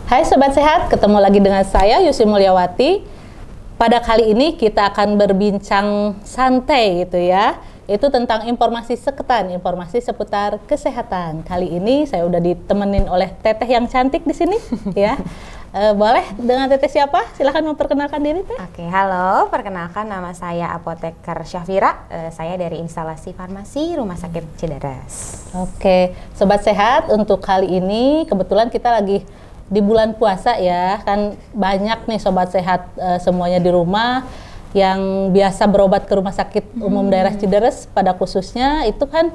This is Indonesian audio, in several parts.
Hai Sobat Sehat, ketemu lagi dengan saya Yusi Mulyawati. Pada kali ini kita akan berbincang santai gitu ya. Itu tentang informasi seketan, informasi seputar kesehatan. Kali ini saya udah ditemenin oleh Teteh yang cantik di sini ya. Boleh dengan Teteh siapa? Silahkan memperkenalkan diri Teh. Oke, halo, perkenalkan nama saya Apoteker Syafira. Saya dari instalasi farmasi Rumah Sakit Cidaras. Oke, Sobat Sehat, untuk kali ini kebetulan kita lagi di bulan puasa ya, kan banyak nih Sobat Sehat semuanya di rumah yang biasa berobat ke Rumah Sakit Umum Daerah Cidaras pada khususnya itu kan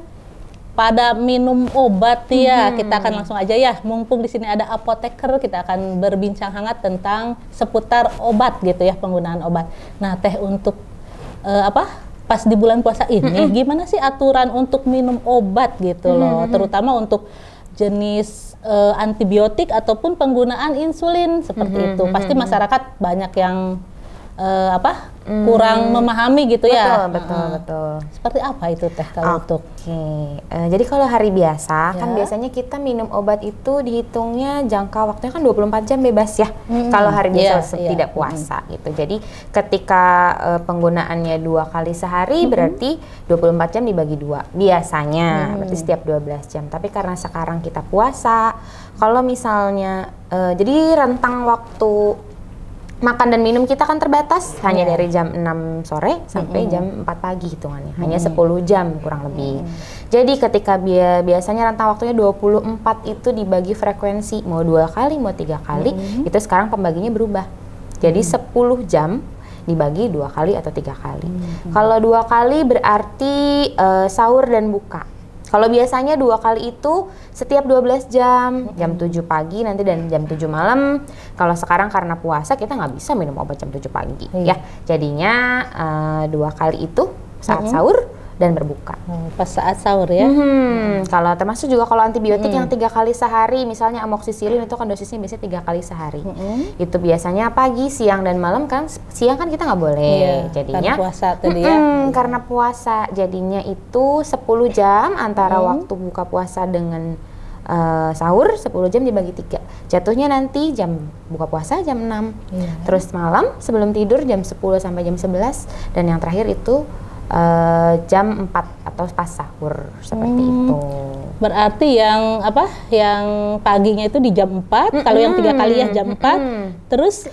pada minum obat ya. Kita akan langsung aja ya, mumpung di sini ada apoteker, kita akan berbincang hangat tentang seputar obat gitu ya, penggunaan obat. Nah Teh, untuk pas di bulan puasa ini gimana sih aturan untuk minum obat gitu loh, terutama untuk jenis antibiotik ataupun penggunaan insulin seperti itu. Pasti masyarakat banyak yang kurang memahami gitu ya. Betul. Seperti apa itu Teh kalau untuk? Jadi kalau hari biasa kan biasanya kita minum obat itu dihitungnya jangka waktunya kan 24 jam bebas ya. Kalau hari biasa tidak puasa gitu. Jadi ketika penggunaannya 2 kali sehari berarti 24 jam dibagi 2 biasanya, berarti setiap 12 jam. Tapi karena sekarang kita puasa, kalau misalnya jadi rentang waktu makan dan minum kita kan terbatas, hanya dari jam 6 sore sampai jam 4 pagi hitungannya, hanya 10 jam kurang lebih. Jadi ketika biasanya rentang waktunya 24 itu dibagi frekuensi, mau 2 kali, mau 3 kali, itu sekarang pembaginya berubah. Jadi 10 jam dibagi 2 kali atau 3 kali. Kalau 2 kali berarti sahur dan buka. Kalau biasanya 2 kali itu setiap 12 jam, jam 7 pagi nanti dan jam 7 malam. Kalau sekarang karena puasa kita nggak bisa minum obat jam 7 pagi ya. Jadinya 2 kali itu saat sahur dan berbuka. Pas saat sahur ya. Kalau termasuk juga kalau antibiotik yang 3 kali sehari, misalnya amoksisilin itu kan dosisnya biasanya 3 kali sehari. Itu biasanya pagi, siang dan malam kan. Siang kan kita nggak boleh. Jadinya karena puasa tadi ya. Karena puasa, jadinya itu 10 jam antara waktu buka puasa dengan sahur, 10 jam dibagi 3. Jatuhnya nanti jam buka puasa jam 6. Terus malam sebelum tidur jam 10 sampai jam 11 dan yang terakhir itu jam 4 atau pas sahur seperti itu. Berarti yang paginya itu di jam 4, kalau yang 3 kali ya jam 4. Terus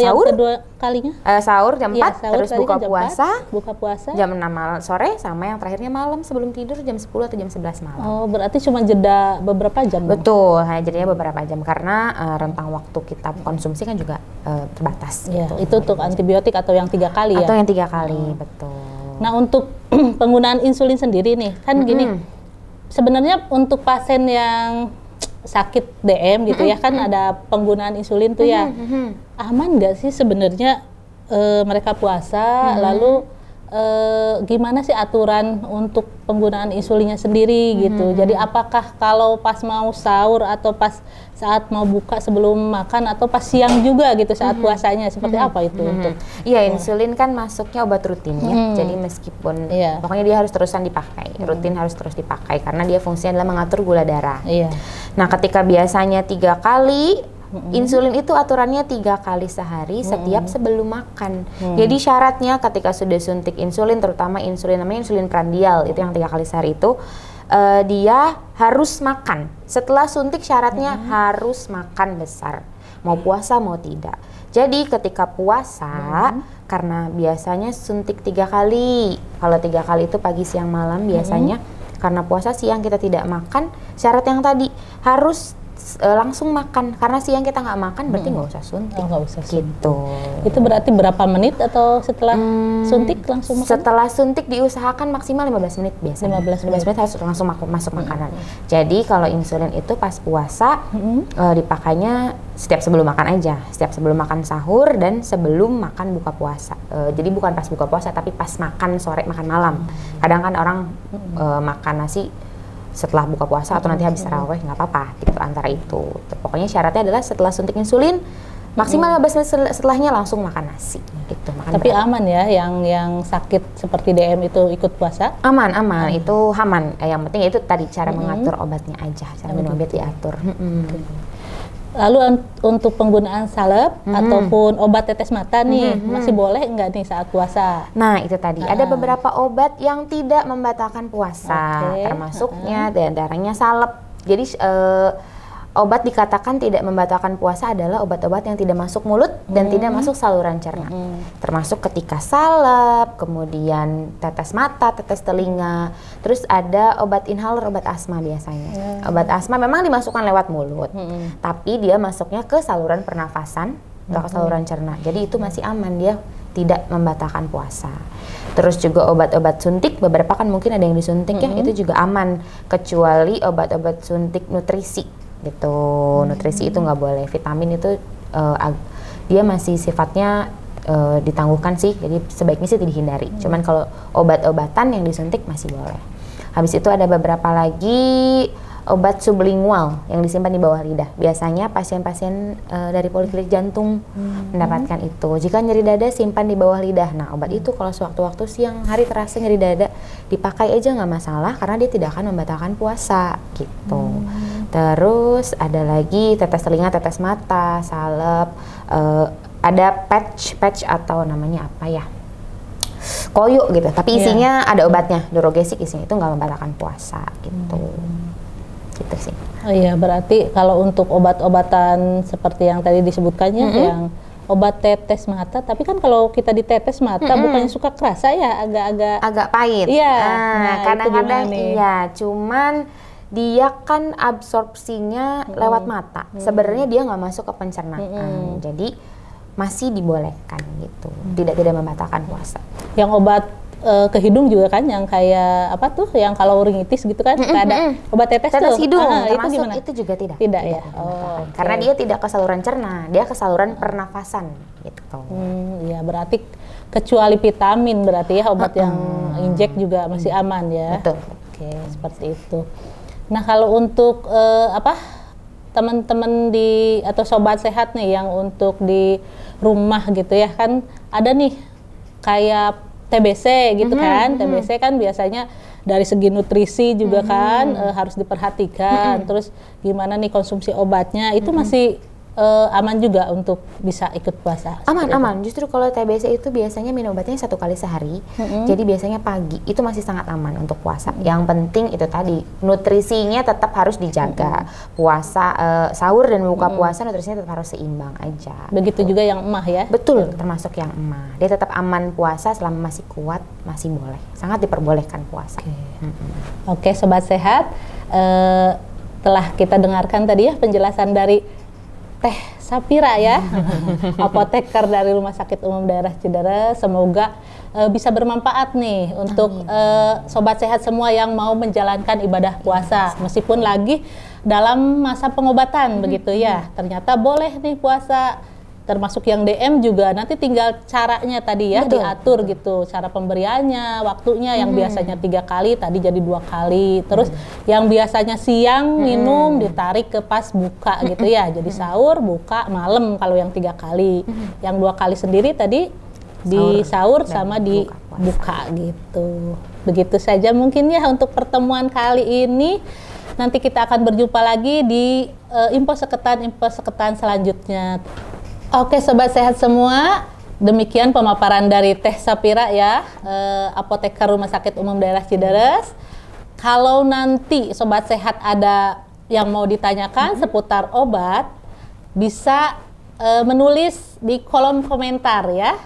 yang kedua kalinya sahur jam 4, sahur terus buka puasa jam 6 sore sama yang terakhirnya malam sebelum tidur jam 10 atau jam 11 malam. Oh, berarti cuma jeda beberapa jam. Betul, hanya jadinya beberapa jam karena rentang waktu kita konsumsi kan juga terbatas. Itu untuk antibiotik atau yang 3 kali ya? Atau yang 3 kali, betul. Nah, untuk penggunaan insulin sendiri nih, kan gini, sebenarnya untuk pasien yang sakit DM gitu ya, kan ada penggunaan insulin tuh ya, aman nggak sih sebenarnya mereka puasa, lalu gimana sih aturan untuk penggunaan insulinnya sendiri gitu? Jadi apakah kalau pas mau sahur atau pas saat mau buka sebelum makan atau pas siang juga gitu saat puasanya, seperti apa itu untuk? Iya, insulin kan masuknya obat rutin ya. Jadi meskipun pokoknya dia harus terusan dipakai, rutin harus terus dipakai karena dia fungsinya adalah mengatur gula darah. Nah, ketika biasanya 3 kali insulin itu aturannya 3 kali sehari setiap sebelum makan. Jadi syaratnya ketika sudah suntik insulin, terutama insulin namanya insulin prandial, itu yang 3 kali sehari itu dia harus makan. Setelah suntik syaratnya harus makan besar, mau puasa mau tidak. Jadi ketika puasa, karena biasanya suntik 3 kali, kalau 3 kali itu pagi siang malam biasanya, karena puasa siang kita tidak makan, syarat yang tadi harus langsung makan, karena siang kita nggak makan berarti nggak usah suntik. Nggak usah gitu. Itu berarti berapa menit atau setelah suntik langsung makan? Setelah suntik diusahakan maksimal 15 menit biasanya. 15 menit harus langsung masuk makanan. Jadi kalau insulin itu pas puasa dipakainya setiap sebelum makan aja, setiap sebelum makan sahur dan sebelum makan buka puasa. Jadi bukan pas buka puasa tapi pas makan sore, makan malam. Kadang kan orang makan nasi setelah buka puasa atau nanti habis tarawih, nggak apa-apa gitu, antara itu. Pokoknya syaratnya adalah setelah suntik insulin maksimal 15 menit setelahnya langsung makan nasi gitu. Tapi aman ya yang sakit seperti DM itu ikut puasa? Aman, itu aman. Yang penting itu tadi cara mengatur obatnya aja, cara minum obat diatur. Lalu untuk penggunaan salep ataupun obat tetes mata nih, masih boleh nggak nih saat puasa? Nah itu tadi, ada beberapa obat yang tidak membatalkan puasa, termasuknya diantaranya salep. Jadi obat dikatakan tidak membatalkan puasa adalah obat-obat yang tidak masuk mulut dan tidak masuk saluran cerna. Termasuk ketika salep, kemudian tetes mata, tetes telinga, terus ada obat inhaler, obat asma biasanya. Obat asma memang dimasukkan lewat mulut, tapi dia masuknya ke saluran pernafasan atau ke saluran cerna. Jadi itu masih aman, dia tidak membatalkan puasa. Terus juga obat-obat suntik, beberapa kan mungkin ada yang disuntik ya, itu juga aman, kecuali obat-obat suntik nutrisi gitu. Nutrisi itu nggak boleh, vitamin itu dia masih sifatnya ditangguhkan sih, jadi sebaiknya sih dihindari. Cuman kalau obat-obatan yang disuntik masih boleh. Habis itu ada beberapa lagi obat sublingual yang disimpan di bawah lidah. Biasanya pasien-pasien dari poliklinik jantung mendapatkan itu. Jika nyeri dada, simpan di bawah lidah. Nah, obat itu kalau sewaktu-waktu siang hari terasa nyeri dada, dipakai aja nggak masalah karena dia tidak akan membatalkan puasa gitu. Terus ada lagi tetes telinga, tetes mata, salep, ada patch atau namanya apa ya? Koyo gitu, tapi isinya ada obatnya, Durogesik isinya, itu nggak membatalkan puasa gitu. Gitu sih. Oh iya, berarti kalau untuk obat-obatan seperti yang tadi disebutkannya, yang obat tetes mata, tapi kan kalau kita ditetes mata bukannya suka kerasa ya, agak pahit. Iya. Nah, kadang-kadang iya, cuman dia kan absorpsinya lewat mata. Sebenarnya dia nggak masuk ke pencernaan. Jadi masih dibolehkan gitu. Tidak membatalkan puasa. Yang obat ke hidung juga kan, yang kayak apa tuh, yang kalau ringitis gitu kan, ada obat tetes tuh. Hidung, itu gimana? Itu juga tidak ya. Karena dia tidak ke saluran cerna, dia ke saluran pernafasan gitu. Iya, berarti kecuali vitamin berarti ya, obat yang injek juga masih aman ya. Betul. Oke, seperti itu. Nah, kalau untuk teman-teman atau sobat sehat nih yang untuk di rumah gitu ya, kan ada nih kayak TBC gitu kan. TBC kan biasanya dari segi nutrisi juga kan harus diperhatikan. Terus gimana nih konsumsi obatnya, itu masih aman juga untuk bisa ikut puasa? Aman. Justru kalau TBC itu biasanya minum obatnya 1 kali sehari. Jadi biasanya pagi, itu masih sangat aman untuk puasa. Yang penting itu tadi, nutrisinya tetap harus dijaga. Puasa, sahur dan buka puasa nutrisinya tetap harus seimbang aja. Begitu juga yang emah ya? Betul, termasuk yang emah. Dia tetap aman puasa selama masih kuat, masih boleh. Sangat diperbolehkan puasa. Oke, sobat sehat, telah kita dengarkan tadi ya penjelasan dari Teh Sapira ya, apoteker dari Rumah Sakit Umum Daerah Cideres. Semoga bisa bermanfaat nih untuk sobat sehat semua yang mau menjalankan ibadah puasa, meskipun lagi dalam masa pengobatan begitu ya. Ternyata boleh nih puasa, termasuk yang DM juga, nanti tinggal caranya tadi ya, diatur gitu, cara pemberiannya, waktunya, yang biasanya 3 kali tadi jadi 2 kali, terus yang biasanya siang minum ditarik ke pas buka gitu ya, jadi sahur, buka, malam kalau yang 3 kali, yang 2 kali sendiri tadi di sahur sama di buka gitu. Begitu saja mungkin ya untuk pertemuan kali ini. Nanti kita akan berjumpa lagi di info seketan selanjutnya. Oke, sobat sehat semua, demikian pemaparan dari Teh Sapira ya, apoteker Rumah Sakit Umum Daerah Cideres. Kalau nanti sobat sehat ada yang mau ditanyakan seputar obat, bisa menulis di kolom komentar ya.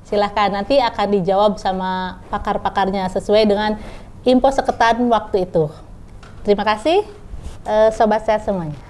Silahkan, nanti akan dijawab sama pakar-pakarnya sesuai dengan info seketan waktu itu. Terima kasih sobat sehat semuanya.